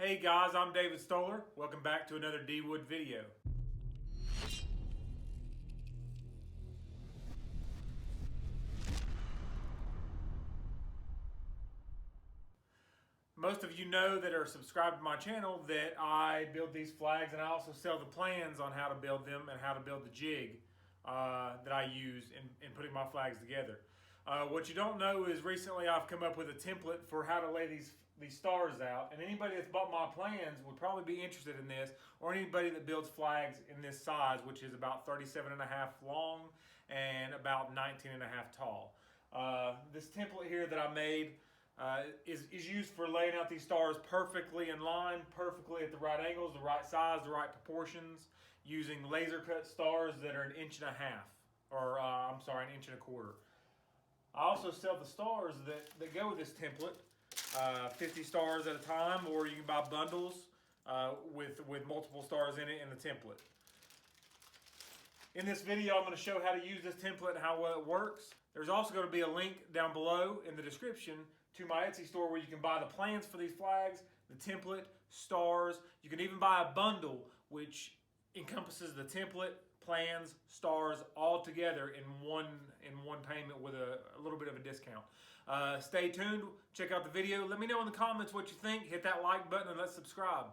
Hey guys, I'm David Stoller. Welcome back to another Dwood video. Most of you know that are subscribed to my channel that I build these flags, and I also sell the plans on how to build them and how to build the jig that I use in putting my flags together. What you don't know is recently I've come up with a template for how to lay these stars out, and anybody that's bought my plans would probably be interested in this, or anybody that builds flags in this size, which is about 37.5 long and about 19.5 tall. This template here that I made is used for laying out these stars perfectly in line, perfectly at the right angles, the right size, the right proportions, using laser cut stars that are 1.5 inches, or I'm sorry, 1.25 inches. I also sell the stars that go with this template, 50 stars at a time, or you can buy bundles with multiple stars in it in the template. In this video, I'm going to show how to use this template and how well it works. There's also going to be a link down below in the description to my Etsy store where you can buy the plans for these flags, the template, stars. You can even buy a bundle which encompasses the template, plans, stars, all together in one payment with a little bit of a discount. Stay tuned. Check out the video. Let me know in the comments what you think. Hit that like button and let's subscribe.